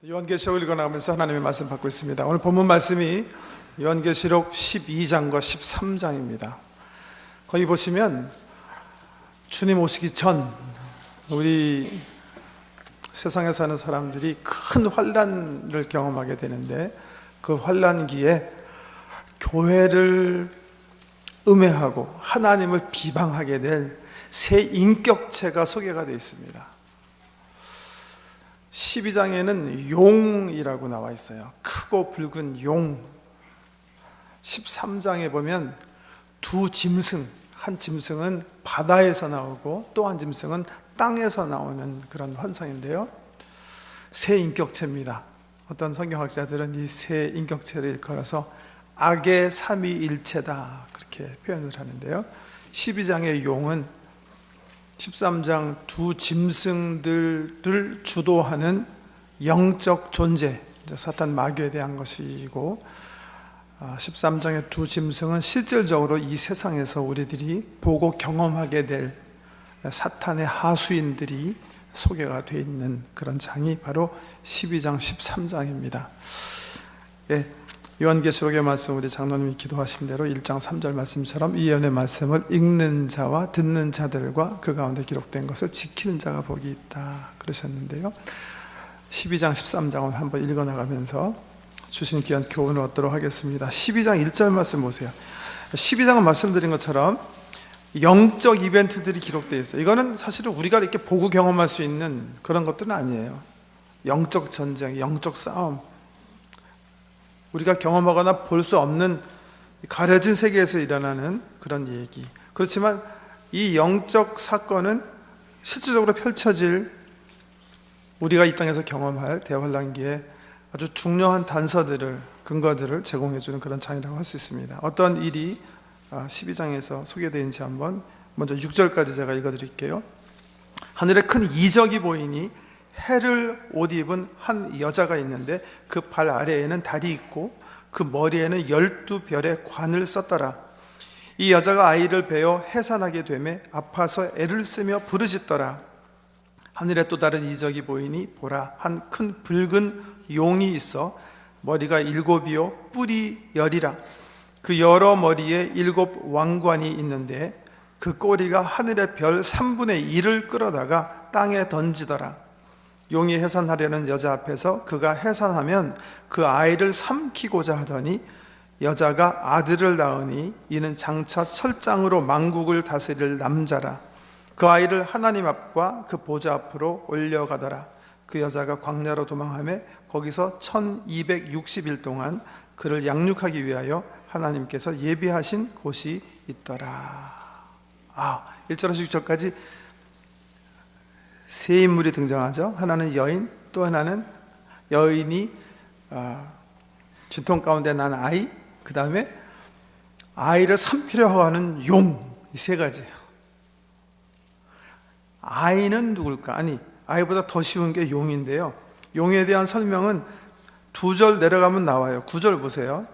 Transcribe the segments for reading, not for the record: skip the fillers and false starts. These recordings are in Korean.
요한계시록을 읽어나가면서 하나님의 말씀 받고 있습니다. 오늘 본문 말씀이 요한계시록 12장과 13장입니다. 거기 보시면 주님 오시기 전 우리 세상에 사는 사람들이 큰 환난을 경험하게 되는데, 그 환난기에 교회를 음해하고 하나님을 비방하게 될 새 인격체가 소개가 되어 있습니다. 12장에는 용이라고 나와 있어요. 크고 붉은 용. 13장에 보면 두 짐승, 한 짐승은 바다에서 나오고 또 한 짐승은 땅에서 나오는 그런 환상인데요, 새 인격체입니다. 어떤 성경학자들은 이 새 인격체를 일컬어서 악의 삼위일체다 그렇게 표현을 하는데요, 12장의 용은 13장 두 짐승들을 주도하는 영적 존재, 사탄 마귀에 대한 것이고, 13장의 두 짐승은 실질적으로 이 세상에서 우리들이 보고 경험하게 될 사탄의 하수인들이 소개가 되어 있는 그런 장이 바로 12장 13장입니다. 요한계시록의 말씀, 우리 장로님이 기도하신 대로 1장 3절 말씀처럼 이 예언의 말씀을 읽는 자와 듣는 자들과 그 가운데 기록된 것을 지키는 자가 복이 있다 그러셨는데요, 12장 13장을 한번 읽어나가면서 주신 귀한 교훈을 얻도록 하겠습니다. 12장 1절 말씀 보세요. 12장은 말씀드린 것처럼 영적 이벤트들이 기록되어 있어요. 이거는 사실은 우리가 이렇게 보고 경험할 수 있는 그런 것들은 아니에요. 영적 전쟁, 영적 싸움, 우리가 경험하거나 볼 수 없는 가려진 세계에서 일어나는 그런 얘기. 그렇지만 이 영적 사건은 실질적으로 펼쳐질, 우리가 이 땅에서 경험할 대환란기에 아주 중요한 단서들을, 근거들을 제공해주는 그런 장이라고 할 수 있습니다. 어떤 일이 12장에서 소개되는지 한번 먼저 6절까지 제가 읽어드릴게요. 하늘에 큰 이적이 보이니 해를 옷 입은 한 여자가 있는데 그 발 아래에는 달이 있고 그 머리에는 12별의 관을 썼더라. 이 여자가 아이를 베어 해산하게 되매 아파서 애를 쓰며 부르짖더라. 하늘에 또 다른 이적이 보이니 보라, 한 큰 붉은 용이 있어 머리가 7이요 뿔이 10이라. 그 여러 머리에 7 왕관이 있는데 그 꼬리가 하늘의 별 3분의 1을 끌어다가 땅에 던지더라. 용이 해산하려는 여자 앞에서 그가 해산하면 그 아이를 삼키고자 하더니 여자가 아들을 낳으니 이는 장차 철장으로 만국을 다스릴 남자라. 그 아이를 하나님 앞과 그 보좌 앞으로 올려가더라. 그 여자가 광야로 도망하며 거기서 1260일 동안 그를 양육하기 위하여 하나님께서 예비하신 곳이 있더라. 1절에서 6절까지 세 인물이 등장하죠. 하나는 여인, 또 하나는 여인이 진통 가운데 난 아이, 그 다음에 아이를 삼키려고 하는 용, 이 세 가지예요. 아이는 누굴까? 아이보다 더 쉬운 게 용인데요, 용에 대한 설명은 2절 내려가면 나와요. 9절 보세요.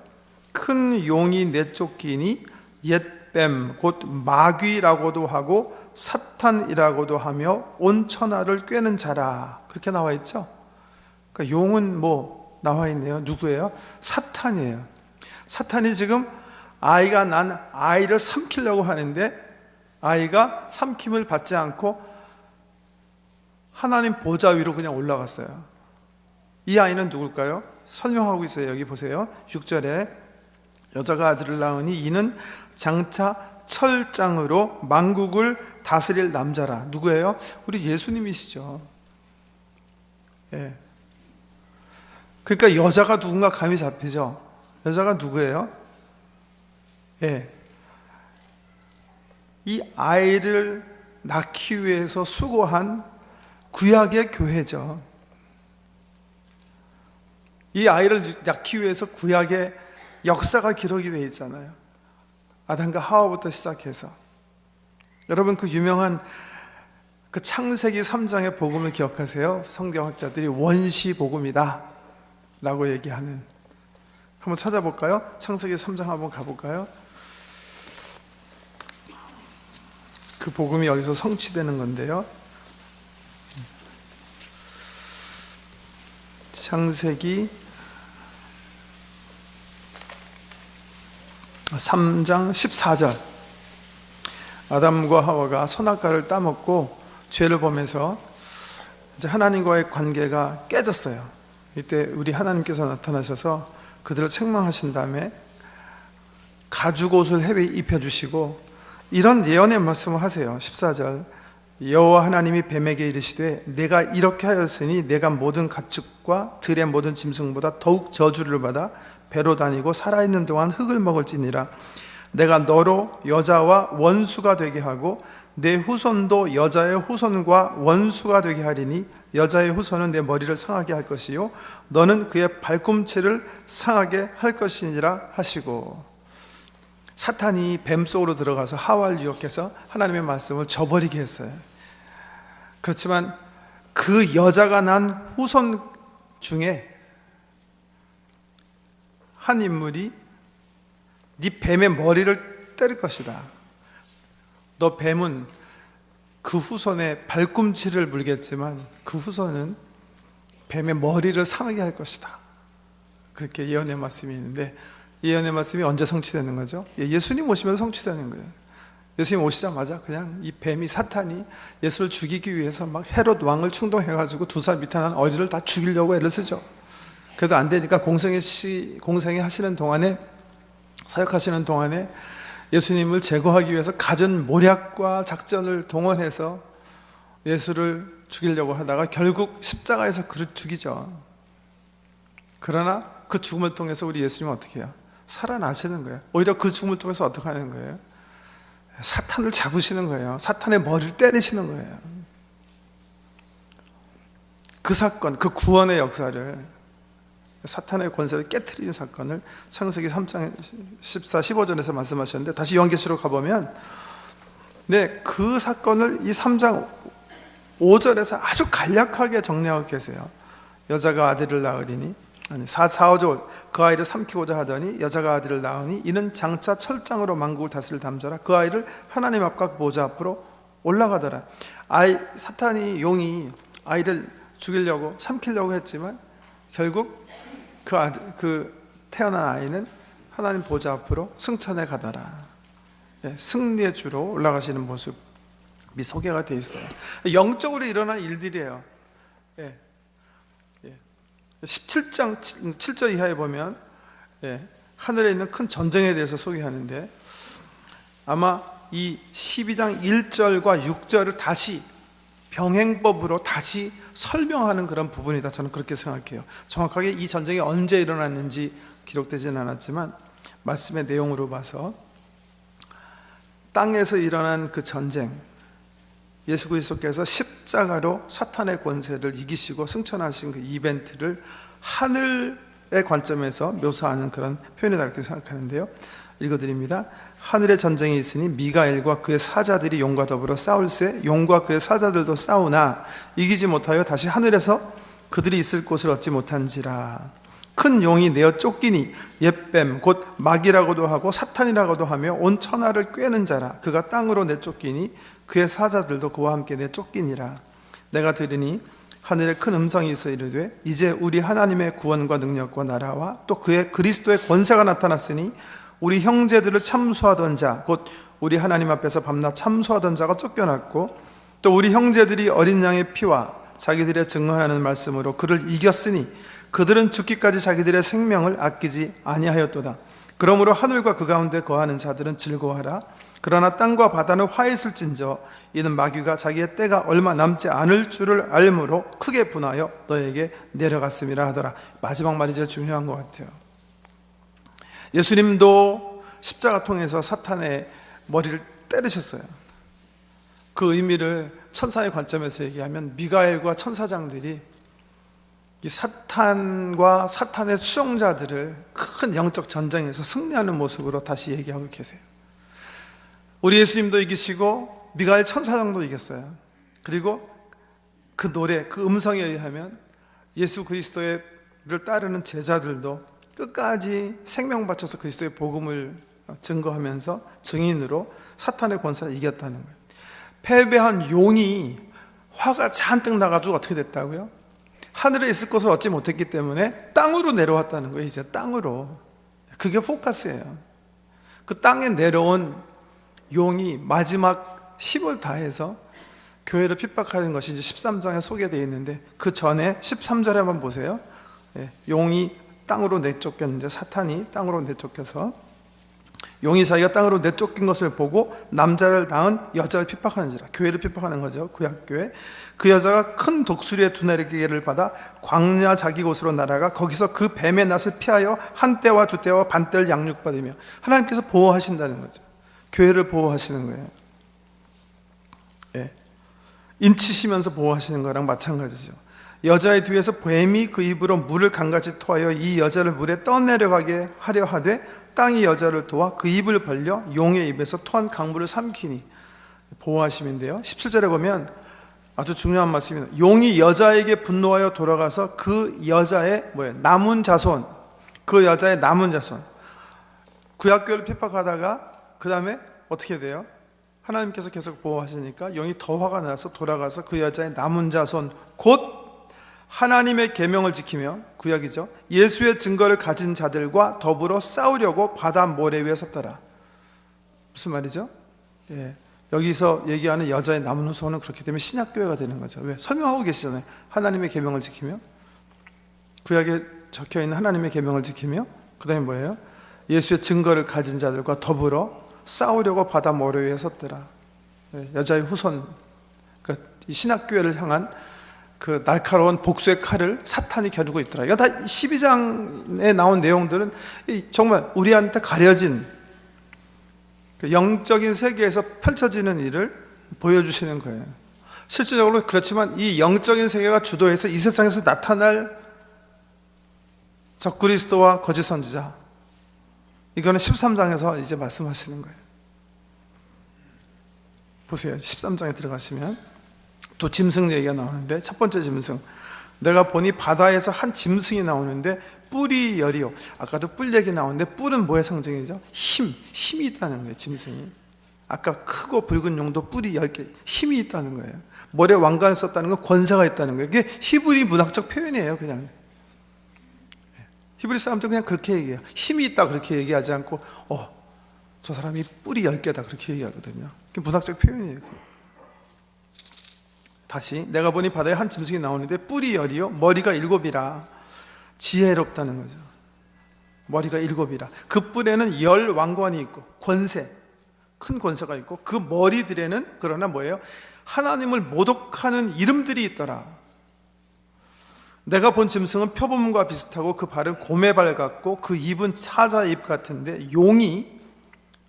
큰 용이 내쫓기니 옛뱀 곧 마귀라고도 하고 사탄이라고도 하며 온 천하를 꿰는 자라, 그렇게 나와 있죠. 그러니까 용은 뭐 나와 있네요. 누구예요? 사탄이에요. 사탄이 지금 아이가 난 아이를 삼키려고 하는데 아이가 삼킴을 받지 않고 하나님 보좌 위로 그냥 올라갔어요. 이 아이는 누굴까요? 설명하고 있어요. 여기 보세요. 6절에 여자가 아들을 낳으니 이는 장차 철장으로 만국을 다스릴 남자라. 누구예요? 우리 예수님이시죠. 그러니까 여자가 누군가 감이 잡히죠. 여자가 누구예요? 이 아이를 낳기 위해서 수고한 구약의 교회죠. 이 아이를 낳기 위해서 구약의 역사가 기록이 되어 있잖아요. 아담과 하와부터 시작해서. 여러분, 그 유명한 그 창세기 3장의 복음을 기억하세요? 성경학자들이 원시복음이다 라고 얘기하는, 한번 찾아볼까요? 창세기 3장 한번 가볼까요? 그 복음이 여기서 성취되는 건데요, 창세기 3장 14절. 아담과 하와가 선악과를 따먹고 죄를 범해서 이제 하나님과의 관계가 깨졌어요. 이때 우리 하나님께서 나타나셔서 그들을 책망하신 다음에 가죽옷을 해외 입혀주시고 이런 예언의 말씀을 하세요. 14절. 여호와 하나님이 뱀에게 이르시되 내가 이렇게 하였으니 내가 모든 가축과 들의 모든 짐승보다 더욱 저주를 받아 배로 다니고 살아있는 동안 흙을 먹을지니라. 내가 너로 여자와 원수가 되게 하고 내 후손도 여자의 후손과 원수가 되게 하리니 여자의 후손은 내 머리를 상하게 할 것이요 너는 그의 발꿈치를 상하게 할 것이니라 하시고, 사탄이 뱀 속으로 들어가서 하와를 유혹해서 하나님의 말씀을 저버리게 했어요. 그렇지만 그 여자가 난 후손 중에 한 인물이 네 뱀의 머리를 때릴 것이다. 너 뱀은 그 후손의 발꿈치를 물겠지만 그 후손은 뱀의 머리를 상하게 할 것이다. 그렇게 예언의 말씀이 있는데, 예언의 말씀이 언제 성취되는 거죠? 예수님 오시면 성취되는 거예요. 예수님 오시자마자 그냥 이 뱀이, 사탄이 예수를 죽이기 위해서 막 헤롯 왕을 충동해가지고 2살 밑에 난 어린이를 다 죽이려고 애를 쓰죠. 그래도 안 되니까 공생애 하시는 동안에, 사역하시는 동안에 예수님을 제거하기 위해서 갖은 모략과 작전을 동원해서 예수를 죽이려고 하다가 결국 십자가에서 그를 죽이죠. 그러나 그 죽음을 통해서 우리 예수님은 어떻게 해요? 살아나시는 거예요. 오히려 그 죽음을 통해서 어떻게 하는 거예요? 사탄을 잡으시는 거예요. 사탄의 머리를 때리시는 거예요. 그 사건, 그 구원의 역사를, 사탄의 권세를 깨트리는 사건을 창세기 3장 14, 15절에서 말씀하셨는데, 다시 요한계시록 가보면 그 사건을 이 3장 5절에서 아주 간략하게 정리하고 계세요. 여자가 아들을 낳으리니, 4, 5절, 그 아이를 삼키고자 하더니 여자가 아들을 낳으니 이는 장차 철장으로 만국을 다스릴 담자라. 그 아이를 하나님 앞과 그 보좌 앞으로 올라가더라. 용이 아이를 죽이려고, 삼키려고 했지만 결국 그 태어난 아이는 하나님 보좌 앞으로 승천해 가더라. 승리의 주로 올라가시는 모습이 소개가 되어 있어요. 영적으로 일어난 일들이에요. 17장 7절 이하에 보면 하늘에 있는 큰 전쟁에 대해서 소개하는데, 아마 이 12장 1절과 6절을 다시 병행법으로 다시 설명하는 그런 부분이다, 저는 그렇게 생각해요. 정확하게 이 전쟁이 언제 일어났는지 기록되지는 않았지만 말씀의 내용으로 봐서 땅에서 일어난 그 전쟁, 예수 그리스도께서 십자가로 사탄의 권세를 이기시고 승천하신 그 이벤트를 하늘의 관점에서 묘사하는 그런 표현이다, 이렇게 생각하는데요. 읽어드립니다. 하늘의 전쟁이 있으니 미가엘과 그의 사자들이 용과 더불어 싸울세 용과 그의 사자들도 싸우나 이기지 못하여 다시 하늘에서 그들이 있을 곳을 얻지 못한지라. 큰 용이 내어 쫓기니 옛뱀 곧 마귀라고도 하고 사탄이라고도 하며 온 천하를 꿰는 자라. 그가 땅으로 내쫓기니 그의 사자들도 그와 함께 내쫓기니라. 내가 들으니 하늘에 큰 음성이 있어 이르되 이제 우리 하나님의 구원과 능력과 나라와 또 그의 그리스도의 권세가 나타났으니 우리 형제들을 참소하던 자 곧 우리 하나님 앞에서 밤낮 참소하던 자가 쫓겨났고 또 우리 형제들이 어린 양의 피와 자기들의 증언하는 말씀으로 그를 이겼으니 그들은 죽기까지 자기들의 생명을 아끼지 아니하였도다. 그러므로 하늘과 그 가운데 거하는 자들은 즐거워하라. 그러나 땅과 바다는 화했을진저 이는 마귀가 자기의 때가 얼마 남지 않을 줄을 알므로 크게 분하여 너에게 내려갔음이라 하더라. 마지막 말이 제일 중요한 것 같아요. 예수님도 십자가 통해서 사탄의 머리를 때리셨어요. 그 의미를 천사의 관점에서 얘기하면 미가엘과 천사장들이 이 사탄과 사탄의 수종자들을 큰 영적 전쟁에서 승리하는 모습으로 다시 얘기하고 계세요. 우리 예수님도 이기시고 미가엘 천사장도 이겼어요. 그리고 그 노래, 그 음성에 의하면 예수 그리스도를 따르는 제자들도 끝까지 생명 바쳐서 그리스도의 복음을 증거하면서 증인으로 사탄의 권세를 이겼다는 거예요. 패배한 용이 화가 잔뜩 나가지고 어떻게 됐다고요? 하늘에 있을 것을 얻지 못했기 때문에 땅으로 내려왔다는 거예요. 이제 땅으로. 그게 포커스예요. 그 땅에 내려온 용이 마지막 힘을 다해서 교회를 핍박하는 것이 이제 13장에 소개되어 있는데, 그 전에 13절에 한번 보세요. 용이 땅으로 내쫓겼는데, 사탄이 땅으로 내쫓겨서 용이 자기가 땅으로 내쫓긴 것을 보고 남자를 낳은 여자를 핍박하는지라. 교회를 핍박하는 거죠. 구약교회. 그 여자가 큰 독수리의 두나리개를 받아 광야 자기 곳으로 날아가 거기서 그 뱀의 낯을 피하여 한 때와 두 때와 반 때를 양육받으며, 하나님께서 보호하신다는 거죠. 교회를 보호하시는 거예요. 인치시면서 보호하시는 거랑 마찬가지죠. 여자의 뒤에서 뱀이 그 입으로 물을 강같이 토하여 이 여자를 물에 떠내려가게 하려 하되 땅이 여자를 도와 그 입을 벌려 용의 입에서 토한 강물을 삼키니. 보호하심인데요, 17절에 보면 아주 중요한 말씀입니다. 용이 여자에게 분노하여 돌아가서 그 여자의 남은 자손, 그 여자의 남은 자손, 구약교회를 핍박하다가 그 다음에 어떻게 돼요? 하나님께서 계속 보호하시니까 용이 더 화가 나서 돌아가서 그 여자의 남은 자손, 곧 하나님의 계명을 지키며, 구약이죠, 예수의 증거를 가진 자들과 더불어 싸우려고 바다 모래 위에 섰더라. 무슨 말이죠? 여기서 얘기하는 여자의 남은 후손은 그렇게 되면 신약교회가 되는 거죠. 왜? 설명하고 계시잖아요. 하나님의 계명을 지키며, 구약에 적혀있는 하나님의 계명을 지키며, 그 다음에 뭐예요? 예수의 증거를 가진 자들과 더불어 싸우려고 바다 모래 위에 섰더라. 여자의 후손, 그러니까 이 신학교회를 향한 그 날카로운 복수의 칼을 사탄이 겨누고 있더라. 이거 다 12장에 나온 내용들은 정말 우리한테 가려진 그 영적인 세계에서 펼쳐지는 일을 보여주시는 거예요. 실질적으로 그렇지만 이 영적인 세계가 주도해서 이 세상에서 나타날 적그리스도와 거짓 선지자, 이거는 13장에서 이제 말씀하시는 거예요. 보세요. 13장에 들어가시면 또 짐승 얘기가 나오는데, 첫 번째 짐승, 내가 보니 바다에서 한 짐승이 나오는데 뿔이 열이요. 아까도 뿔 얘기 나오는데 뿔은 뭐의 상징이죠? 힘이 있다는 거예요. 짐승이. 아까 크고 붉은 용도 뿔이 10개, 힘이 있다는 거예요. 머리에 왕관을 썼다는 건 권세가 있다는 거예요. 이게 히브리 문학적 표현이에요. 그냥 히브리 사람들 그냥 그렇게 얘기해요. 힘이 있다 그렇게 얘기하지 않고 저 사람이 뿔이 10개다 그렇게 얘기하거든요. 그게 문학적 표현이에요. 다시, 내가 보니 바다에 한 짐승이 나오는데 뿔이 10이요 머리가 7이라. 지혜롭다는 거죠. 머리가 7이라. 그 뿔에는 10 왕관이 있고 권세, 큰 권세가 있고, 그 머리들에는 그러나 뭐예요? 하나님을 모독하는 이름들이 있더라. 내가 본 짐승은 표범과 비슷하고 그 발은 곰의 발 같고 그 입은 사자의 입 같은데, 용이,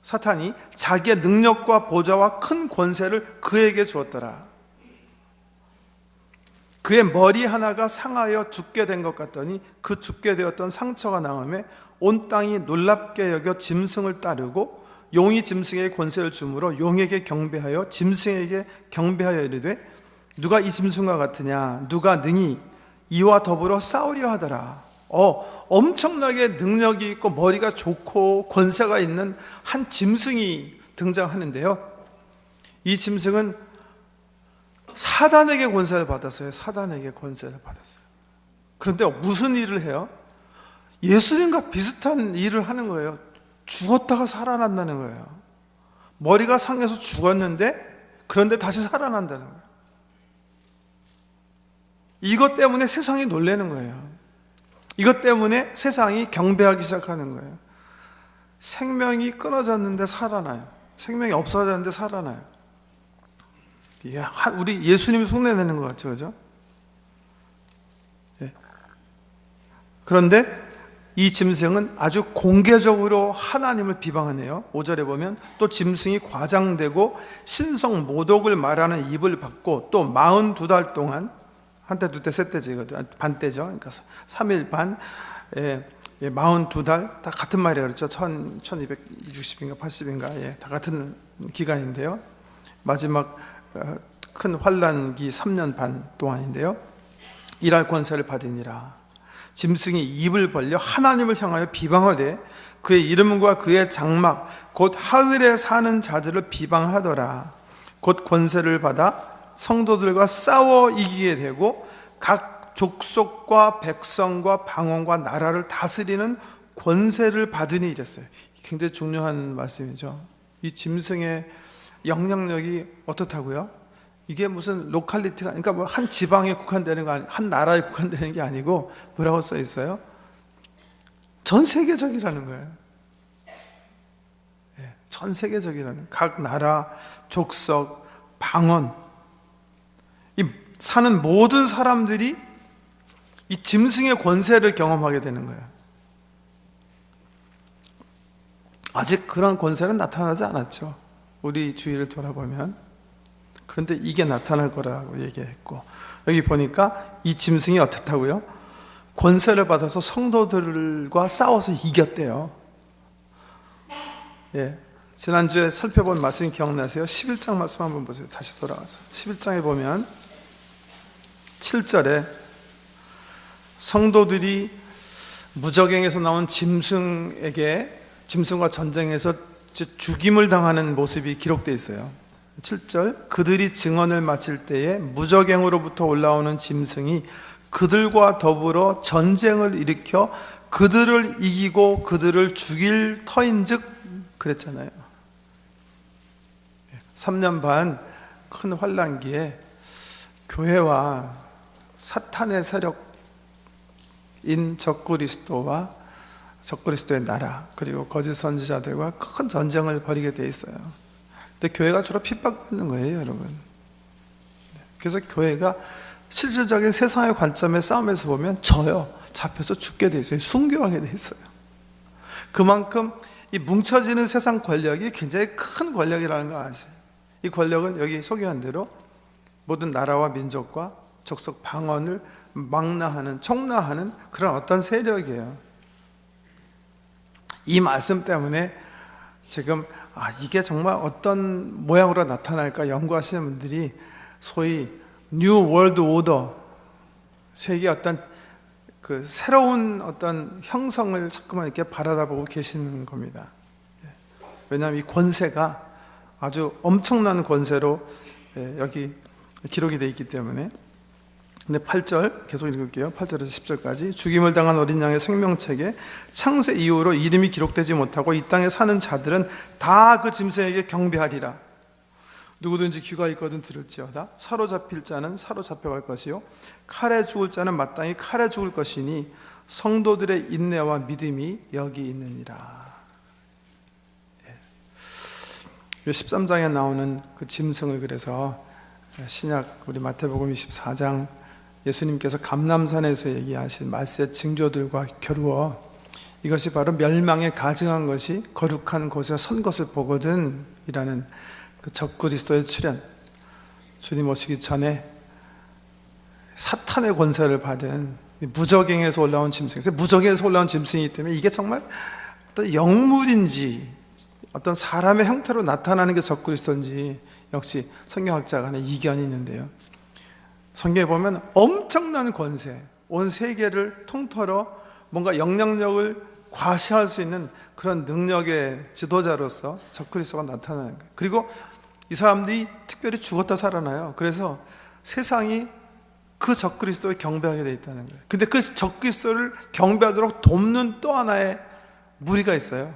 사탄이 자기의 능력과 보좌와 큰 권세를 그에게 주었더라. 그의 머리 하나가 상하여 죽게 된 것 같더니 그 죽게 되었던 상처가 나음에 온 땅이 놀랍게 여겨 짐승을 따르고, 용이 짐승에게 권세를 주므로 용에게 경배하여 짐승에게 경배하여 이르되, 누가 이 짐승과 같으냐? 누가 능히 이와 더불어 싸우려 하더라. 엄청나게 능력이 있고 머리가 좋고 권세가 있는 한 짐승이 등장하는데요, 이 짐승은 사단에게 권세를 받았어요. 사단에게 권세를 받았어요. 그런데 무슨 일을 해요? 예수님과 비슷한 일을 하는 거예요. 죽었다가 살아난다는 거예요. 머리가 상해서 죽었는데 그런데 다시 살아난다는 거예요. 이것 때문에 세상이 놀라는 거예요. 이것 때문에 세상이 경배하기 시작하는 거예요. 생명이 끊어졌는데 살아나요. 생명이 없어졌는데 살아나요. 우리 예수님이 흉내내는 것 같죠, 그죠? 그런데 이 짐승은 아주 공개적으로 하나님을 비방하네요. 5절에 보면 또 짐승이 과장되고 신성 모독을 말하는 입을 받고 또 42달 동안, 한때 두때 셋때죠, 반때죠. 그러니까 3일 반, 42달, 다 같은 말이에요. 그렇죠? 1260인가 80인가, 다 같은 기간인데요. 마지막 큰 환란기 3년 반 동안인데요, 일할 권세를 받으니라. 짐승이 입을 벌려 하나님을 향하여 비방하되 그의 이름과 그의 장막 곧 하늘에 사는 자들을 비방하더라. 곧 권세를 받아 성도들과 싸워 이기게 되고 각 족속과 백성과 방언과 나라를 다스리는 권세를 받으니 이랬어요. 굉장히 중요한 말씀이죠. 이 짐승의 영향력이 어떻다고요? 이게 무슨 로컬리티가, 그러니까 뭐 한 지방에 국한되는 거 아니, 한 나라에 국한되는 게 아니고 뭐라고 써 있어요? 전 세계적이라는 거예요. 전 세계적이라는, 각 나라, 족속, 방언, 이 사는 모든 사람들이 이 짐승의 권세를 경험하게 되는 거예요. 아직 그런 권세는 나타나지 않았죠. 우리 주위를 돌아보면. 그런데 이게 나타날 거라고 얘기했고, 여기 보니까 이 짐승이 어떻다고요? 권세를 받아서 성도들과 싸워서 이겼대요. 예. 지난주에 살펴본 말씀 기억나세요? 11장 말씀 한번 보세요. 다시 돌아가서 11장에 보면 7절에 성도들이 무저갱에서 나온 짐승과 전쟁에서 죽임을 당하는 모습이 기록되어 있어요. 7절, 그들이 증언을 마칠 때에 무저갱으로부터 올라오는 짐승이 그들과 더불어 전쟁을 일으켜 그들을 이기고 그들을 죽일 터인즉 그랬잖아요. 3년 반 큰 환란기에 교회와 사탄의 세력인 적그리스도와 적그리스도의 나라, 그리고 거짓 선지자들과 큰 전쟁을 벌이게 돼 있어요. 근데 교회가 주로 핍박받는 거예요, 여러분. 그래서 교회가 실질적인 세상의 관점의 싸움에서 보면 져요. 잡혀서 죽게 돼 있어요. 순교하게 돼 있어요. 그만큼 이 뭉쳐지는 세상 권력이 굉장히 큰 권력이라는 거 아세요? 이 권력은 여기 소개한 대로 모든 나라와 민족과 족속 방언을 망라하는, 총라하는 그런 어떤 세력이에요. 이 말씀 때문에 지금 이게 정말 어떤 모양으로 나타날까 연구하시는 분들이 소위 뉴 월드 오더, 세계 어떤 그 새로운 어떤 형성을 자꾸만 이렇게 바라다보고 계시는 겁니다. 왜냐하면 이 권세가 아주 엄청난 권세로 여기 기록이 되어 있기 때문에. 근데 8절 계속 읽을게요. 8절에서 10절까지. 죽임을 당한 어린 양의 생명책에 창세 이후로 이름이 기록되지 못하고 이 땅에 사는 자들은 다 그 짐승에게 경배하리라. 누구든지 귀가 있거든 들을지어다. 사로잡힐 자는 사로잡혀갈 것이요 칼에 죽을 자는 마땅히 칼에 죽을 것이니 성도들의 인내와 믿음이 여기 있느니라. 13장에 나오는 그 짐승을, 그래서 신약 우리 마태복음 24장 예수님께서 감람산에서 얘기하신 말세 징조들과 겨루어 이것이 바로 멸망에 가증한 것이 거룩한 곳에 선 것을 보거든 이라는 그 적그리스도의 출현, 주님 오시기 전에 사탄의 권세를 받은 무저갱에서 올라온 짐승, 무저갱에서 올라온 짐승이기 때문에 이게 정말 어떤 영물인지 어떤 사람의 형태로 나타나는 게 적그리스도인지 역시 성경학자 간에 이견이 있는데요. 성경에 보면 엄청난 권세, 온 세계를 통틀어 뭔가 영향력을 과시할 수 있는 그런 능력의 지도자로서 적그리스도가 나타나는 거예요. 그리고 이 사람들이 특별히 죽었다 살아나요. 그래서 세상이 그 적그리스도를 경배하게 되어 있다는 거예요. 근데 그 적그리스도를 경배하도록 돕는 또 하나의 무리가 있어요.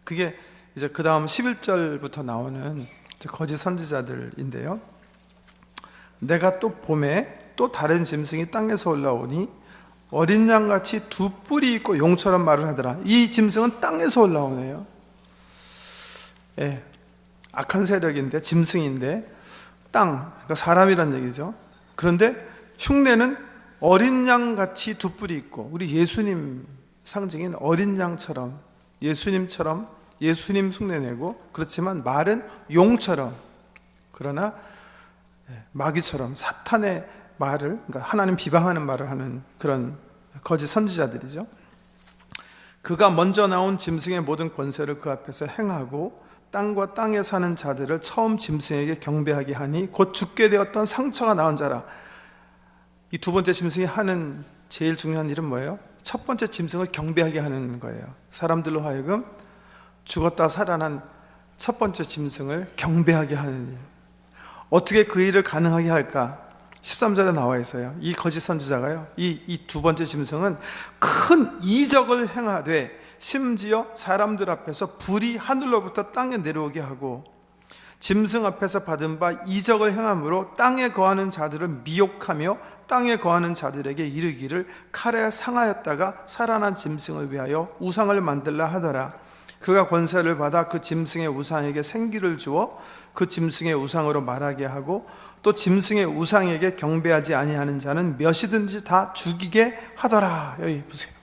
그게 이제 그 다음 11절부터 나오는 거짓 선지자들인데요. 내가 또 봄에 또 다른 짐승이 땅에서 올라오니 어린 양같이 두 뿔이 있고 용처럼 말을 하더라. 이 짐승은 땅에서 올라오네요. 예, 악한 세력인데, 짐승인데 땅, 그러니까 사람이란 얘기죠. 그런데 흉내는 어린 양같이 두 뿔이 있고, 우리 예수님 상징인 어린 양처럼, 예수님처럼 예수님 흉내내고, 그렇지만 말은 용처럼, 그러나 마귀처럼 사탄의 말을, 그러니까 하나님 비방하는 말을 하는 그런 거짓 선지자들이죠. 그가 먼저 나온 짐승의 모든 권세를 그 앞에서 행하고 땅과 땅에 사는 자들을 처음 짐승에게 경배하게 하니 곧 죽게 되었던 상처가 나은 자라. 이 두 번째 짐승이 하는 제일 중요한 일은 뭐예요? 첫 번째 짐승을 경배하게 하는 거예요. 사람들로 하여금 죽었다 살아난 첫 번째 짐승을 경배하게 하는 일. 어떻게 그 일을 가능하게 할까? 13절에 나와 있어요. 이 거짓 선지자가요, 이 두 번째 짐승은 큰 이적을 행하되 심지어 사람들 앞에서 불이 하늘로부터 땅에 내려오게 하고 짐승 앞에서 받은 바 이적을 행함으로 땅에 거하는 자들을 미혹하며 땅에 거하는 자들에게 이르기를 칼에 상하였다가 살아난 짐승을 위하여 우상을 만들라 하더라. 그가 권세를 받아 그 짐승의 우상에게 생기를 주어 그 짐승의 우상으로 말하게 하고 또 짐승의 우상에게 경배하지 아니하는 자는 몇이든지 다 죽이게 하더라. 여기 보세요.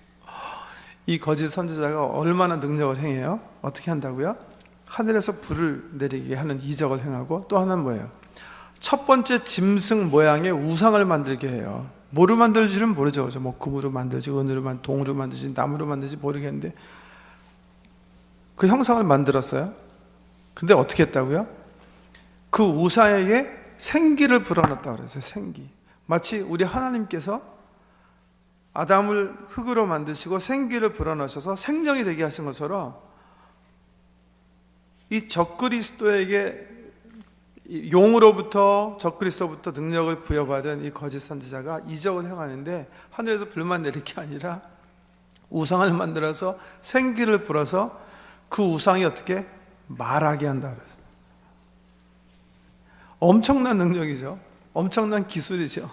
이 거짓 선지자가 얼마나 능력을 행해요? 어떻게 한다고요? 하늘에서 불을 내리게 하는 이적을 행하고, 또 하나는 뭐예요? 첫 번째 짐승 모양의 우상을 만들게 해요. 뭐로 만들지는 모르죠. 뭐 금으로 만들지, 은으로 만들지, 동으로 만들지, 나무로 만들지 모르겠는데 그 형상을 만들었어요. 근데 어떻게 했다고요? 그 우상에게 생기를 불어넣었다고 그랬어요. 생기. 마치 우리 하나님께서 아담을 흙으로 만드시고 생기를 불어넣으셔서 생명이 되게 하신 것처럼 이 적그리스도에게 용으로부터 적그리스도부터 능력을 부여받은 이 거짓 선지자가 이적을 행하는데 하늘에서 불만 내릴 게 아니라 우상을 만들어서 생기를 불어서 그 우상이 어떻게 말하게 한다 그랬어요. 엄청난 능력이죠. 엄청난 기술이죠.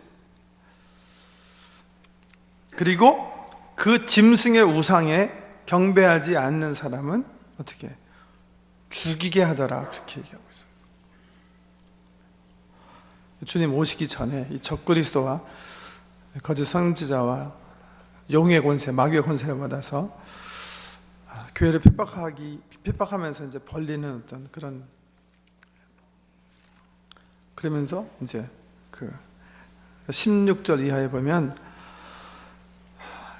그리고 그 짐승의 우상에 경배하지 않는 사람은 어떻게 죽이게 하더라, 그렇게 얘기하고 있어요. 주님 오시기 전에 이 적그리스도와 거짓 선지자와 용의 권세, 마귀의 권세를 받아서 교회를 핍박하면서 이제 벌리는 어떤 그러면서 이제 그 16절 이하에 보면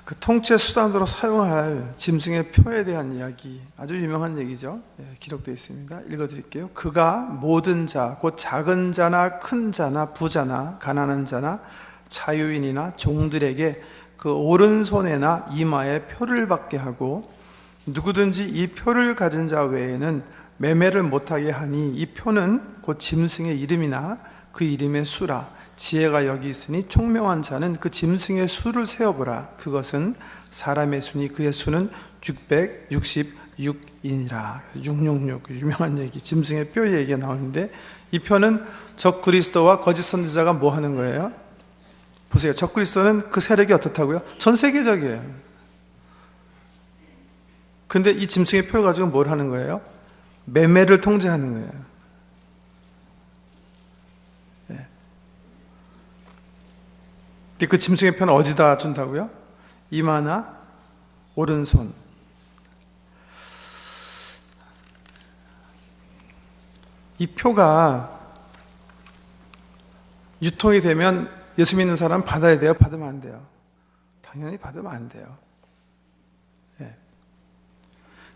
그 통치 수단으로 사용할 짐승의 표에 대한 이야기, 아주 유명한 얘기죠. 기록되어 있습니다. 읽어드릴게요. 그가 모든 자, 곧 작은 자나 큰 자나 부자나 가난한 자나 자유인이나 종들에게 그 오른손에나 이마에 표를 받게 하고 누구든지 이 표를 가진 자 외에는 매매를 못하게 하니 이 표는 곧 짐승의 이름이나 그 이름의 수라. 지혜가 여기 있으니 총명한 자는 그 짐승의 수를 세어보라. 그것은 사람의 수니 그의 수는 666이니라. 666 유명한 얘기, 짐승의 뼈 얘기가 나오는데 이 표는 적그리스도와 거짓 선지자가 뭐 하는 거예요? 보세요. 적그리스도는 그 세력이 어떻다고요? 전 세계적이에요. 근데 이 짐승의 표를 가지고 뭘 하는 거예요? 매매를 통제하는 거예요. 그 짐승의 표는 어디다 준다고요? 이마나 오른손. 이 표가 유통이 되면 예수 믿는 사람 받아야 돼요? 받으면 안 돼요? 당연히 받으면 안 돼요.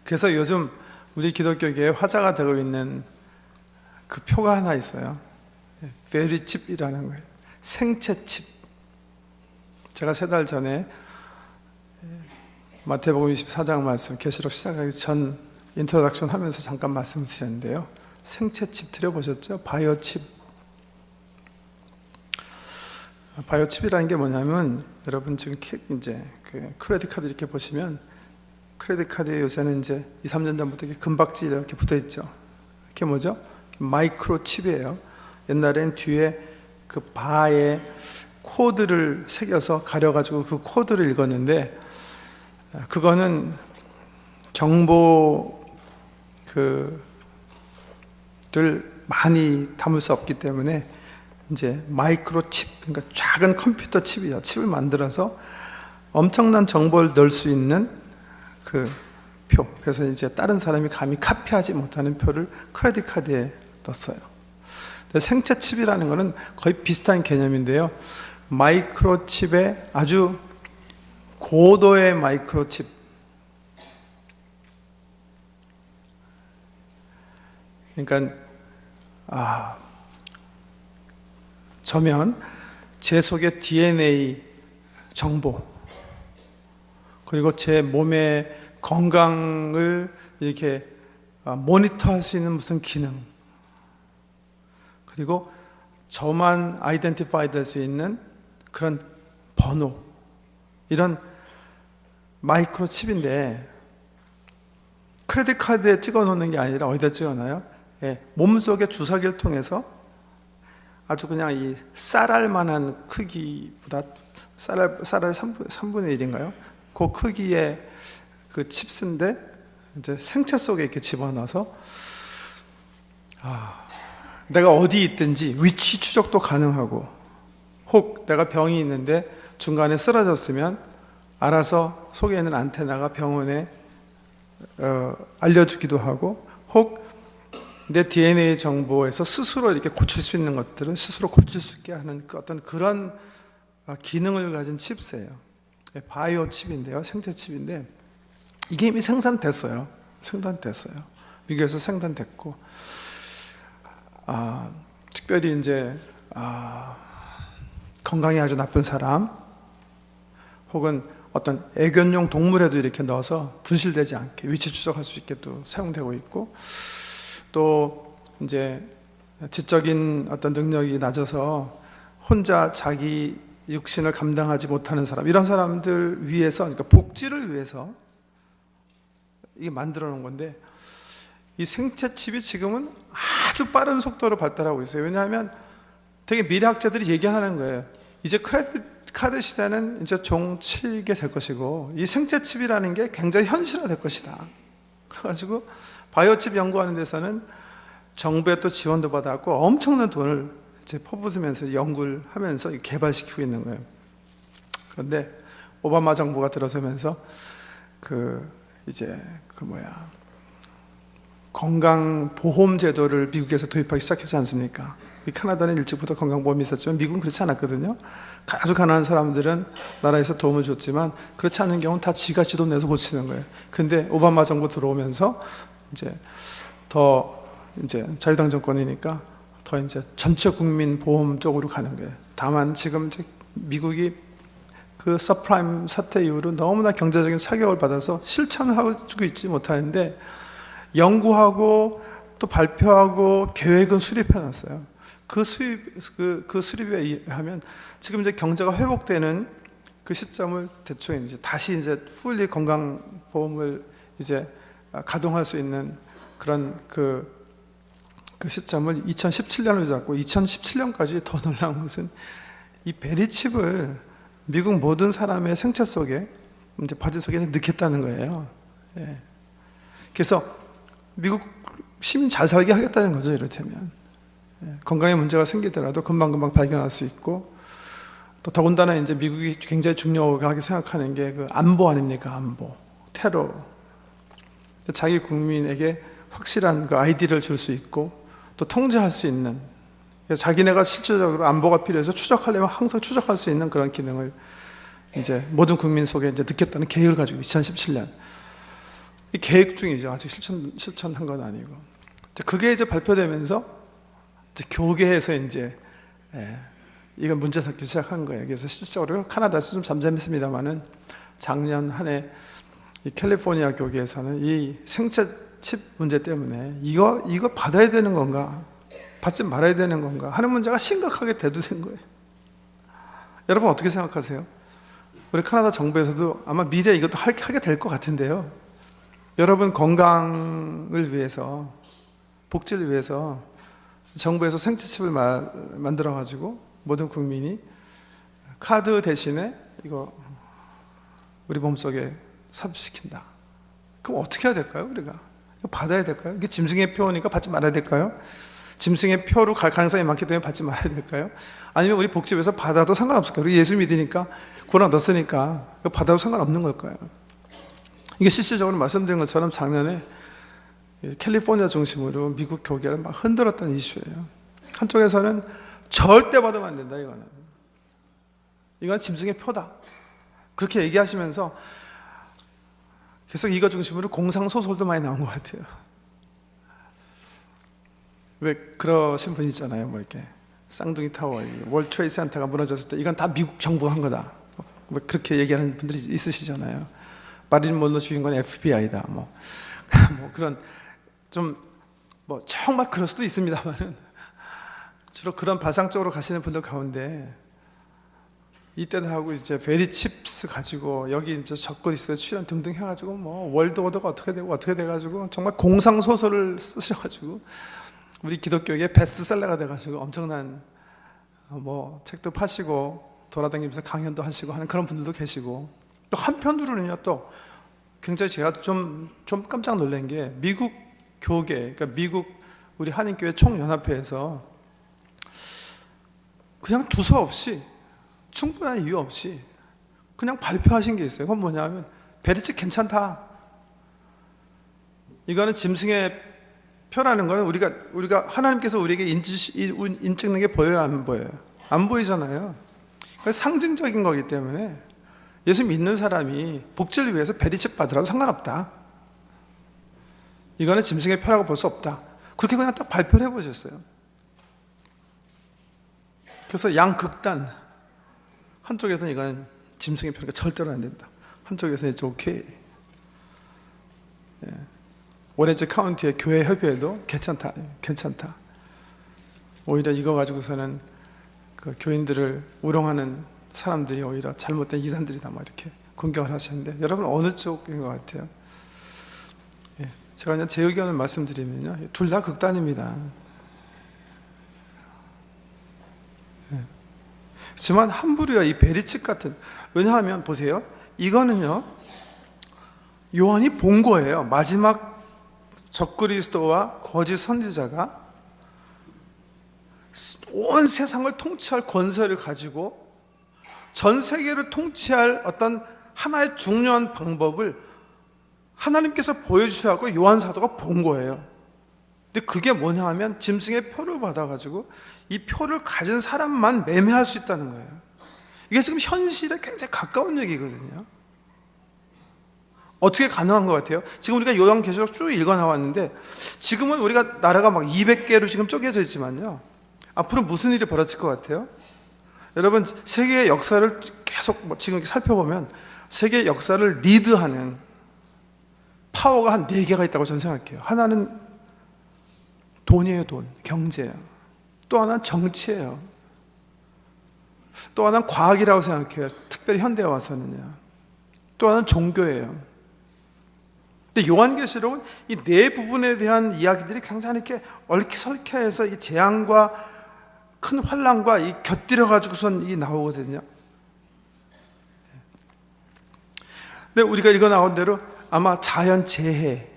그래서 요즘 우리 기독교계에 화제가 되고 있는 그 표가 하나 있어요. 베리칩이라는 거예요. 생체칩. 제가 3달 전에 마태복음 24장 말씀, 계시록 시작하기 전 인트로덕션 하면서 잠깐 말씀드렸는데요. 생체칩 들어보셨죠? 바이오칩. 바이오칩이라는 게 뭐냐면, 여러분 지금 이제 그 크레딧 카드 이렇게 보시면, 크레딧 카드에 요새는 이제 2, 3년 전부터 이렇게 금박지 이렇게 붙어 있죠. 그게 뭐죠? 마이크로칩이에요. 옛날엔 뒤에 그 바에 코드를 새겨서 가려가지고 그 코드를 읽었는데, 그거는 정보 를 많이 담을 수 없기 때문에 이제 마이크로칩, 그러니까 작은 컴퓨터 칩이죠. 칩을 만들어서 엄청난 정보를 넣을 수 있는 그 표. 그래서 이제 다른 사람이 감히 카피하지 못하는 표를 크레딧 카드에 넣었어요. 생체 칩이라는 것은 거의 비슷한 개념인데요. 마이크로칩의 아주 고도의 마이크로칩. 그러니까 저면 제 속의 DNA 정보, 그리고 제 몸의 건강을 이렇게 모니터할 수 있는 무슨 기능, 그리고 저만 아이덴티파이 될 수 있는 그런 번호, 이런 마이크로 칩인데, 크레딧 카드에 찍어 놓는 게 아니라 어디다 찍어 놔요? 몸속의 주사기를 통해서 아주 그냥 이 쌀알만한 크기보다 쌀알 3분의 1인가요? 그 크기의 그 칩스인데 이제 생체 속에 이렇게 집어넣어서 내가 어디 있든지 위치 추적도 가능하고, 혹 내가 병이 있는데 중간에 쓰러졌으면 알아서 속에 있는 안테나가 병원에 알려주기도 하고, 혹 내 DNA 정보에서 스스로 이렇게 고칠 수 있는 것들은 스스로 고칠 수 있게 하는 어떤 그런 기능을 가진 칩스예요. 바이오 칩인데요, 생체 칩인데 이게 이미 생산됐어요. 미국에서 생산됐고, 특별히 이제 건강이 아주 나쁜 사람, 혹은 어떤 애견용 동물에도 이렇게 넣어서 분실되지 않게 위치 추적할 수 있게 또 사용되고 있고, 또 이제 지적인 어떤 능력이 낮아서 혼자 자기 육신을 감당하지 못하는 사람, 이런 사람들 위해서, 그러니까 복지를 위해서 이게 만들어 놓은 건데, 이 생체 칩이 지금은 아주 빠른 속도로 발달하고 있어요. 왜냐하면 되게 미래학자들이 얘기하는 거예요. 이제 크레딧 카드 시대는 이제 종치게 될 것이고, 이 생체 칩이라는 게 굉장히 현실화될 것이다. 그래가지고 바이오 칩 연구하는 데서는 정부의 또 지원도 받았고 엄청난 돈을 이제 퍼부으면서 연구를 하면서 개발시키고 있는 거예요. 그런데 오바마 정부가 들어서면서 건강보험 제도를 미국에서 도입하기 시작하지 않습니까? 캐나다는 일찍부터 건강보험이 있었지만 미국은 그렇지 않았거든요. 아주 가난한 사람들은 나라에서 도움을 줬지만 그렇지 않은 경우는 다 지가 지돈 내서 고치는 거예요. 근데 오바마 정부 들어오면서 이제 자유당 정권이니까 더 이제 전체 국민 보험 쪽으로 가는 거예요. 다만 지금 이제 미국이 그 서프라임 사태 이후로 너무나 경제적인 타격을 받아서 실천하고 있지 못하는데, 연구하고 또 발표하고 계획은 수립해 놨어요. 그 수립에 의하면 지금 이제 경제가 회복되는 그 시점을 대충 이제 다시 이제 풀리 건강보험을 이제 가동할 수 있는 그런 그 시점을 2017년으로 잡고, 2017년까지 더 놀라운 것은 이 베리칩을 미국 모든 사람의 생체 속에, 이제 바지 속에 넣겠다는 거예요. 그래서 미국 시민 잘 살게 하겠다는 거죠. 이렇다면 건강에 문제가 생기더라도 금방금방 발견할 수 있고, 또 더군다나 이제 미국이 굉장히 중요하게 생각하는 게 그 안보 아닙니까? 안보, 테러. 자기 국민에게 확실한 그 아이디를 줄 수 있고 또 통제할 수 있는, 자기네가 실질적으로 안보가 필요해서 추적하려면 항상 추적할 수 있는 그런 기능을 이제 모든 국민 속에 이제 넣겠다는 계획을 가지고 2017년 이 계획 중이죠. 아직 실천한 건 아니고, 그게 이제 발표되면서 이제 교계에서 이제 이건 문제 삼기 시작한 거예요. 그래서 실질적으로 카나다에서 좀 잠잠했습니다만은 작년 한 해 이 캘리포니아 교계에서는 이 생체 칩 문제 때문에 이거 받아야 되는 건가, 받지 말아야 되는 건가 하는 문제가 심각하게 대두된 거예요. 여러분 어떻게 생각하세요? 우리 카나다 정부에서도 아마 미래에 이것도 하게 될 것 같은데요. 여러분 건강을 위해서, 복지를 위해서 정부에서 생체칩을 만들어 가지고 모든 국민이 카드 대신에 이거 우리 몸속에 삽입시킨다. 그럼 어떻게 해야 될까요? 우리가 이거 받아야 될까요? 이게 짐승의 표니까 받지 말아야 될까요? 짐승의 표로 갈 가능성이 많기 때문에 받지 말아야 될까요? 아니면 우리 복지부에서 받아도 상관없을까요? 우리 예수 믿으니까 구원 넣었으니까 이거 받아도 상관없는 걸까요? 이게 실질적으로 말씀드린 것처럼 작년에 캘리포니아 중심으로 미국 교계를 막 흔들었던 이슈예요. 한쪽에서는 절대 받으면 안 된다, 이건 짐승의 표다, 그렇게 얘기하시면서 계속 이거 중심으로 공상소설도 많이 나온 것 같아요. 왜 그러신 분 있잖아요. 뭐 이렇게 쌍둥이 타워, 월드 트레이드 센터가 무너졌을 때 이건 다 미국 정부가 한 거다, 뭐 그렇게 얘기하는 분들이 있으시잖아요. 마릴린 먼로 주인공은 FBI다, 뭐 그런 좀 뭐 정말 그럴 수도 있습니다만은, 주로 그런 발상 쪽으로 가시는 분들 가운데 이때는 하고 이제 베리칩스 가지고 여기 이제 적그리스도 출연 등등 해가지고 뭐 월드오더가 어떻게 되고 어떻게 돼가지고 정말 공상 소설을 쓰셔가지고 우리 기독교계 베스트셀러가 돼가지고 엄청난 뭐 책도 파시고 돌아다니면서 강연도 하시고 하는 그런 분들도 계시고, 또 한편으로는요 또 굉장히 제가 좀 깜짝 놀란 게 미국 교계, 그러니까 미국 우리 한인교회 총연합회에서 그냥 두서없이 충분한 이유 없이 그냥 발표하신 게 있어요. 그건 뭐냐면 베리칩 괜찮다. 이거는 짐승의 표라는 거는 우리가 하나님께서 우리에게 인찍는 게 보여요, 안 보여요? 안 보이잖아요. 그래서 상징적인 거기 때문에 예수 믿는 사람이 복지를 위해서 베리칩 받으라고 상관없다. 이거는 짐승의 표라고 볼 수 없다. 그렇게 그냥 딱 발표를 해보셨어요. 그래서 양극단, 한쪽에서는 이건 짐승의 표니까 절대로 안 된다. 한쪽에서는 이제 오케이. 오렌지 카운티의 교회 협의회도 괜찮다. 오히려 이거 가지고서는 그 교인들을 우롱하는 사람들이 오히려 잘못된 이단들이다 막 이렇게 공격을 하시는데, 여러분 어느 쪽인 것 같아요? 제가 그냥 제 의견을 말씀드리면요, 둘 다 극단입니다. 하지만 함부로요 이 베리칩 같은, 왜냐하면 보세요, 이거는요 요한이 본 거예요. 마지막 적그리스도와 거짓 선지자가 온 세상을 통치할 권세를 가지고 전 세계를 통치할 어떤 하나의 중요한 방법을 하나님께서 보여주셔서 요한 사도가 본 거예요. 근데 그게 뭐냐 하면 짐승의 표를 받아가지고 이 표를 가진 사람만 매매할 수 있다는 거예요. 이게 지금 현실에 굉장히 가까운 얘기거든요. 어떻게 가능한 것 같아요? 지금 우리가 요한계시록 쭉 읽어 나왔는데, 지금은 우리가 나라가 막 200개로 지금 쪼개져 있지만요, 앞으로 무슨 일이 벌어질 것 같아요? 여러분, 세계의 역사를 계속 지금 살펴보면 세계의 역사를 리드하는 파워가 한 4개가 있다고 저는 생각해요. 하나는 돈이에요, 돈, 경제예요. 또 하나는 정치예요. 또 하나는 과학이라고 생각해요. 특별히 현대에 와서는요. 또 하나는 종교예요. 근데 요한계시록은 이 4부분에 대한 이야기들이 굉장히 이렇게 얽히설켜해서 이 재앙과 큰 환난과 이 곁들여 가지고선 이 나오거든요. 근데 우리가 이거 나온 대로 아마 자연 재해,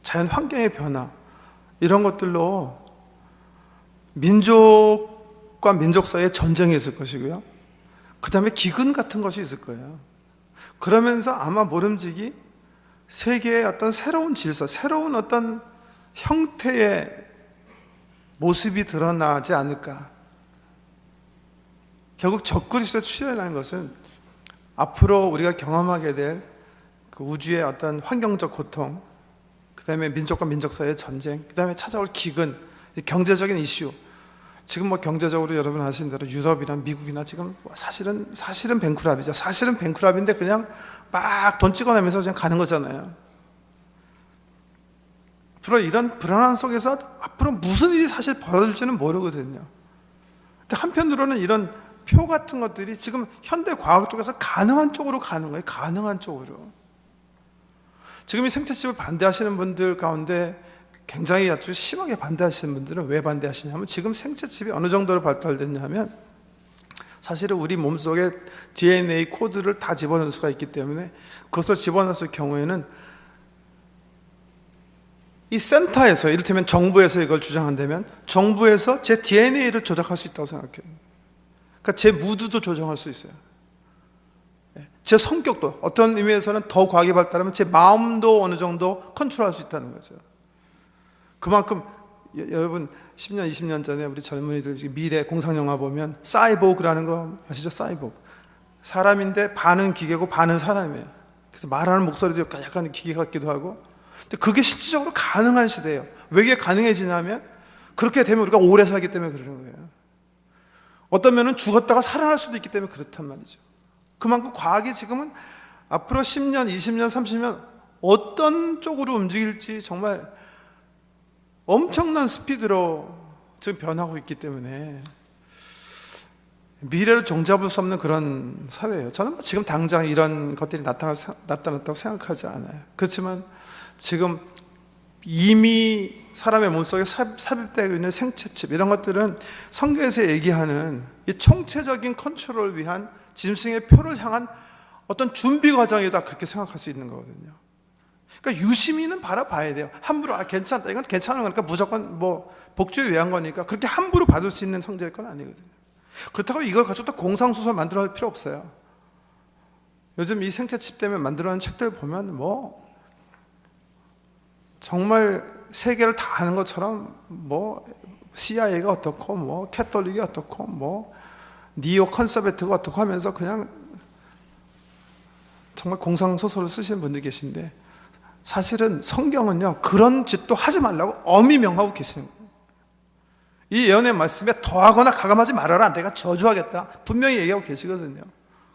자연 환경의 변화, 이런 것들로 민족과 민족 사이에 전쟁이 있을 것이고요, 그 다음에 기근 같은 것이 있을 거예요. 그러면서 아마 모름지기 세계의 어떤 새로운 질서, 새로운 어떤 형태의 모습이 드러나지 않을까. 결국 적그리스도 출현이라는 것은 앞으로 우리가 경험하게 될 그 우주의 어떤 환경적 고통, 그 다음에 민족과 민족 사이의 전쟁, 그 다음에 찾아올 기근, 경제적인 이슈. 지금 뭐 경제적으로 여러분 아시는 대로 유럽이나 미국이나 지금 사실은 뱅크랍이죠. 사실은 뱅크랍인데 그냥 막 돈 찍어내면서 그냥 가는 거잖아요. 앞으로 이런 불안한 속에서 앞으로 무슨 일이 사실 벌어질지는 모르거든요. 근데 한편으로는 이런 표 같은 것들이 지금 현대 과학 쪽에서 가능한 쪽으로 가는 거예요. 가능한 쪽으로. 지금 이 생체칩을 반대하시는 분들 가운데 굉장히 아주 심하게 반대하시는 분들은 왜 반대하시냐면, 지금 생체칩이 어느 정도로 발달됐냐면 사실은 우리 몸속에 DNA 코드를 다 집어넣을 수가 있기 때문에, 그것을 집어넣었을 경우에는 이 센터에서, 이를테면 정부에서 이걸 주장한다면 정부에서 제 DNA를 조작할 수 있다고 생각해요. 그러니까 제 무드도 조정할 수 있어요. 제 성격도, 어떤 의미에서는 더 과학이 발달하면 제 마음도 어느 정도 컨트롤할 수 있다는 거죠. 그만큼 여러분 10년, 20년 전에 우리 젊은이들 미래 공상영화 보면 사이보그라는 거 아시죠? 사이보그. 사람인데 반은 기계고 반은 사람이에요. 그래서 말하는 목소리도 약간 기계 같기도 하고. 근데 그게 실질적으로 가능한 시대예요. 왜 이게 가능해지냐면 그렇게 되면 우리가 오래 살기 때문에 그러는 거예요. 어떤 면은 죽었다가 살아날 수도 있기 때문에 그렇단 말이죠. 그만큼 과학이 지금은 앞으로 10년, 20년, 30년 어떤 쪽으로 움직일지 정말 엄청난 스피드로 지금 변하고 있기 때문에 미래를 종잡을 수 없는 그런 사회예요. 저는 지금 당장 이런 것들이 나타났다고 생각하지 않아요. 그렇지만 지금 이미 사람의 몸속에 삽입되어 있는 생체칩, 이런 것들은 성경에서 얘기하는 이 총체적인 컨트롤을 위한 짐승의 표를 향한 어떤 준비 과정이다, 그렇게 생각할 수 있는 거거든요. 그러니까 유심히는 바라봐야 돼요. 함부로 괜찮다, 이건 괜찮은 거니까 무조건 뭐 복주에 의한 거니까 그렇게 함부로 받을 수 있는 성질의 건 아니거든요. 그렇다고 이걸 가지고 또 공상소설 만들어낼 필요 없어요. 요즘 이 생체칩 때문에 만들어낸 책들 보면 뭐 정말 세계를 다 아는 것처럼 뭐 CIA가 어떻고 뭐 캐톨릭이 어떻고 뭐 니오 컨서베티브가 어떻고 하면서 그냥 정말 공상소설을 쓰시는 분들이 계신데, 사실은 성경은요 그런 짓도 하지 말라고 엄히 명하고 계시는 거예요. 이 예언의 말씀에 더하거나 가감하지 말아라, 내가 저주하겠다, 분명히 얘기하고 계시거든요.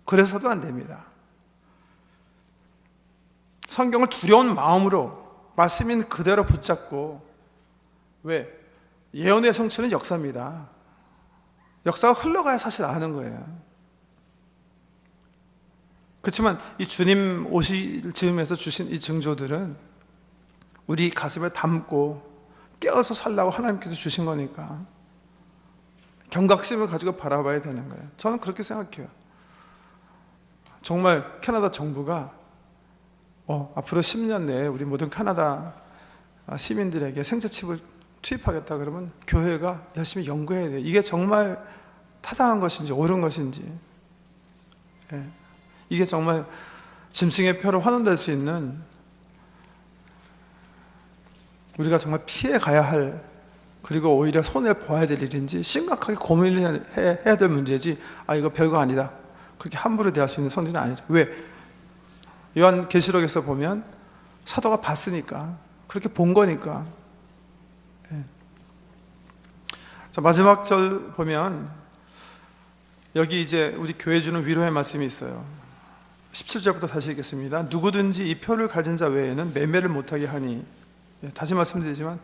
그래서도 안 됩니다. 성경을 두려운 마음으로 말씀인 그대로 붙잡고, 왜? 예언의 성취는 역사입니다. 역사가 흘러가야 사실 아는 거예요. 그렇지만 이 주님 오실 즈음에서 주신 이 징조들은 우리 가슴에 담고 깨어서 살라고 하나님께서 주신 거니까 경각심을 가지고 바라봐야 되는 거예요. 저는 그렇게 생각해요. 정말 캐나다 정부가 앞으로 10년 내에 우리 모든 캐나다 시민들에게 생체칩을 투입하겠다 그러면 교회가 열심히 연구해야 돼요. 이게 정말 타당한 것인지 옳은 것인지, 이게 정말 짐승의 표로 환원될 수 있는, 우리가 정말 피해 가야 할, 그리고 오히려 손해를 봐야 될 일인지 심각하게 고민을 해야 될 문제지, 이거 별거 아니다, 그렇게 함부로 대할 수 있는 성질은 아니라. 왜? 요한계시록에서 보면 사도가 봤으니까, 그렇게 본 거니까. 자, 마지막 절 보면 여기 이제 우리 교회 주는 위로의 말씀이 있어요. 17절부터 다시 읽겠습니다. 누구든지 이 표를 가진 자 외에는 매매를 못하게 하니. 다시 말씀드리지만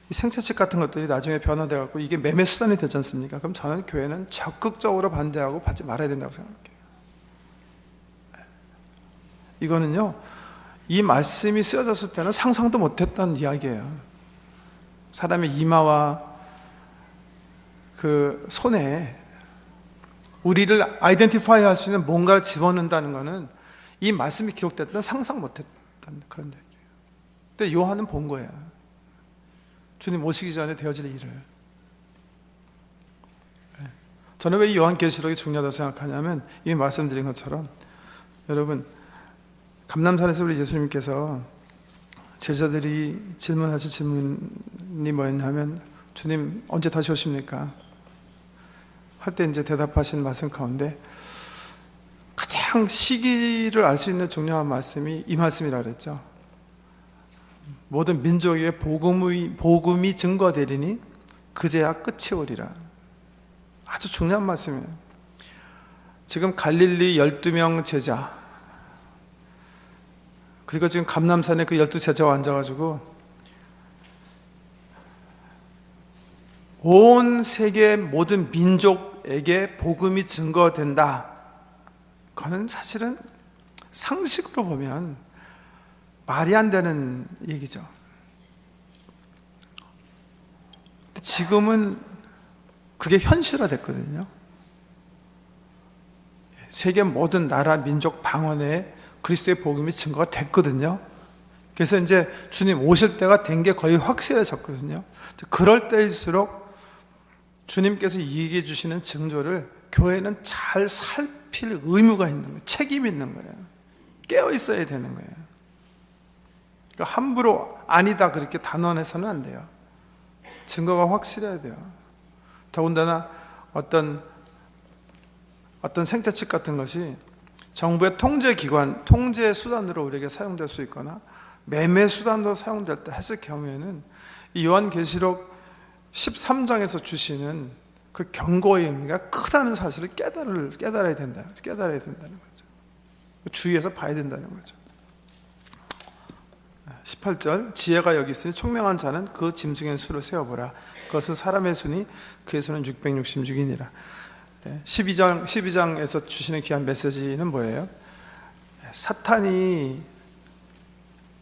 이 생체칩 같은 것들이 나중에 변화돼 갖고 이게 매매 수단이 되지 않습니까? 그럼 저는 교회는 적극적으로 반대하고 받지 말아야 된다고 생각해요. 이거는요, 이 말씀이 쓰여졌을 때는 상상도 못했던 이야기예요. 사람의 이마와 그 손에 우리를 아이덴티파이 할 수 있는 뭔가를 집어넣는다는 것은 이 말씀이 기록됐던 상상 못했던 그런 얘기예요. 근데 요한은 본 거예요. 주님 오시기 전에 되어질 일을. 저는 왜 이 요한계시록이 중요하다고 생각하냐면, 이미 말씀드린 것처럼 여러분, 감람산에서 우리 예수님께서 제자들이 질문하신 질문이 뭐였냐면, 주님 언제 다시 오십니까? 할 때 이제 대답하신 말씀 가운데 가장 시기를 알 수 있는 중요한 말씀이 이 말씀이라 그랬죠. 모든 민족에게 복음이 증거되리니 그제야 끝이 오리라. 아주 중요한 말씀이에요. 지금 갈릴리 12명 제자, 그리고 지금 감람산에 그 12제자가 앉아가지고 온 세계 모든 민족에게 복음이 증거된다. 그거는 사실은 상식으로 보면 말이 안 되는 얘기죠. 지금은 그게 현실화됐거든요. 세계 모든 나라, 민족, 방언에 그리스도의 복음이 증거가 됐거든요. 그래서 이제 주님 오실 때가 된 게 거의 확실해졌거든요. 그럴 때일수록 주님께서 얘기해 주시는 징조를 교회는 잘 살필 의무가 있는 거예요. 책임이 있는 거예요. 깨어 있어야 되는 거예요. 그러니까 함부로 아니다 그렇게 단언해서는 안 돼요. 증거가 확실해야 돼요. 더군다나 어떤 생태칙 같은 것이 정부의 통제기관, 통제 수단으로 우리에게 사용될 수 있거나 매매 수단으로 사용될 때 했을 경우에는 이 요한계시록 13장에서 주시는 그 경고의 의미가 크다는 사실을 깨달아야 된다는 거죠. 주의해서 봐야 된다는 거죠. 18절 지혜가 여기 있으니 총명한 자는 그 짐승의 수를 세어보라. 그것은 사람의 수니 그의 수는 666이니라. 12장에서 주시는 귀한 메시지는 뭐예요? 사탄이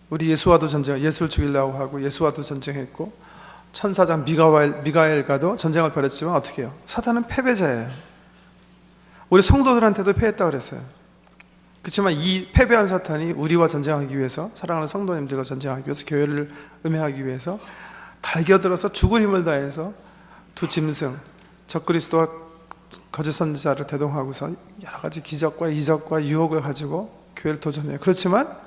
우리 예수와도 예수를 죽이려고 하고 예수와도 전쟁했고, 천사장 미가엘과도 전쟁을 벌였지만 어떻게 해요? 사탄은 패배자예요. 우리 성도들한테도 패했다고 그랬어요. 그렇지만 이 패배한 사탄이 우리와 전쟁하기 위해서, 사랑하는 성도님들과 전쟁하기 위해서, 교회를 음해하기 위해서 달겨들어서 죽을 힘을 다해서 두 짐승, 적그리스도와 거짓 선지자를 대동하고서 여러 가지 기적과 이적과 유혹을 가지고 교회를 도전해요. 그렇지만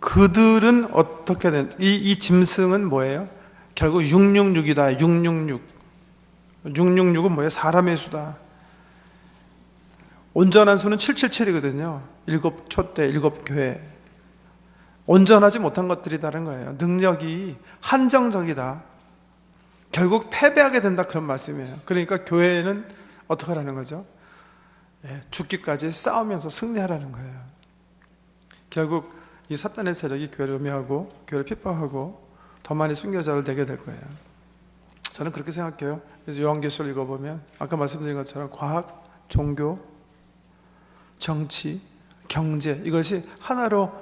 그들은 어떻게 이 짐승은 뭐예요? 결국 666이다. 666은 뭐예요? 사람의 수다. 온전한 수는 777이거든요. 7촛대, 7교회. 온전하지 못한 것들이 다른 거예요. 능력이 한정적이다. 결국 패배하게 된다, 그런 말씀이에요. 그러니까 교회는 어떻게 하라는 거죠? 죽기까지 싸우면서 승리하라는 거예요. 결국 이 사탄의 세력이 교회를 음해하고 교회를 핍박하고 더 많이 순교자를 내게 될 거예요. 저는 그렇게 생각해요. 그래서 요한계시록 읽어보면 아까 말씀드린 것처럼 과학, 종교, 정치, 경제, 이것이 하나로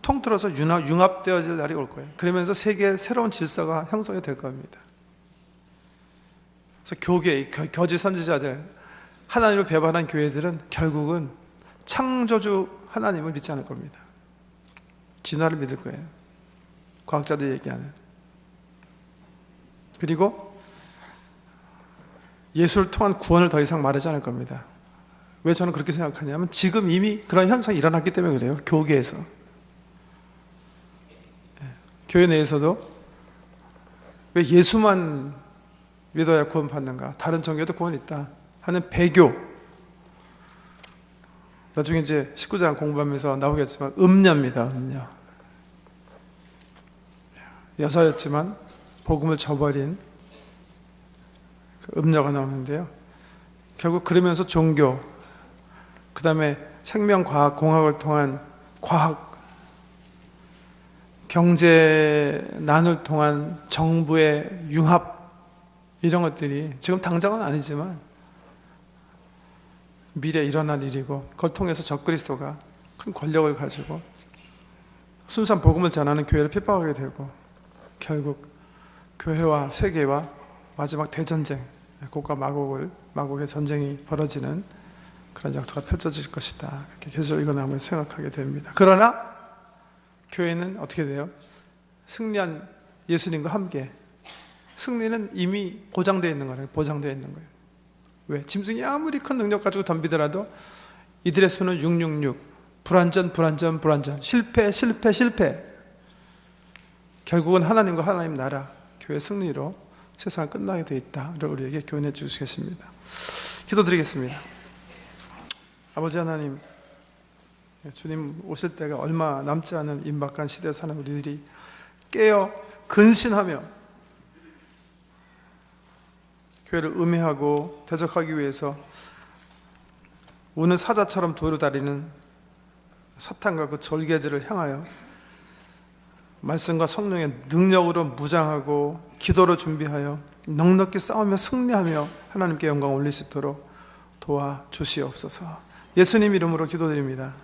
통틀어서 융합되어질 날이 올 거예요. 그러면서 세계의 새로운 질서가 형성이 될 겁니다. 그래서 교계, 거짓 선지자들, 하나님을 배반한 교회들은 결국은 창조주 하나님을 믿지 않을 겁니다. 진화를 믿을 거예요. 과학자들이 얘기하는. 그리고 예수를 통한 구원을 더 이상 말하지 않을 겁니다. 왜 저는 그렇게 생각하냐면 지금 이미 그런 현상이 일어났기 때문에 그래요. 교계에서. 교회 내에서도 왜 예수만 믿어야 구원받는가? 다른 종교도 구원이 있다 하는 배교. 나중에 이제 19장 공부하면서 나오겠지만 음녀입니다. 음녀. 여사였지만 복음을 저버린 그 음녀가 나오는데요. 결국 그러면서 종교, 그 다음에 생명과학공학을 통한 과학, 경제난을 통한 정부의 융합, 이런 것들이 지금 당장은 아니지만 미래에 일어날 일이고, 그걸 통해서 적그리스도가 큰 권력을 가지고 순수한 복음을 전하는 교회를 핍박하게 되고, 결국 교회와 세계와 마지막 대전쟁, 곡과 마곡의 전쟁이 벌어지는 그런 역사가 펼쳐질 것이다. 이렇게 계속 읽어나오면 생각하게 됩니다. 그러나 교회는 어떻게 돼요? 승리한 예수님과 함께, 승리는 이미 보장되어 있는 거예요. 보장되어 있는 거예요. 왜? 짐승이 아무리 큰 능력 가지고 덤비더라도 이들의 수는 666. 불완전, 실패. 결국은 하나님과 하나님 나라, 교회 승리로 세상을 끝나게 되어 있다를 우리에게 교훈해 주시겠습니다. 기도드리겠습니다. 아버지 하나님, 주님 오실 때가 얼마 남지 않은 임박한 시대에 사는 우리들이 깨어 근신하며 교회를 음해하고 대적하기 위해서 우는 사자처럼 도루다니는 사탄과 그 졸개들을 향하여 말씀과 성령의 능력으로 무장하고 기도로 준비하여 넉넉히 싸우며 승리하며 하나님께 영광 올릴 수 있도록 도와주시옵소서. 예수님 이름으로 기도드립니다.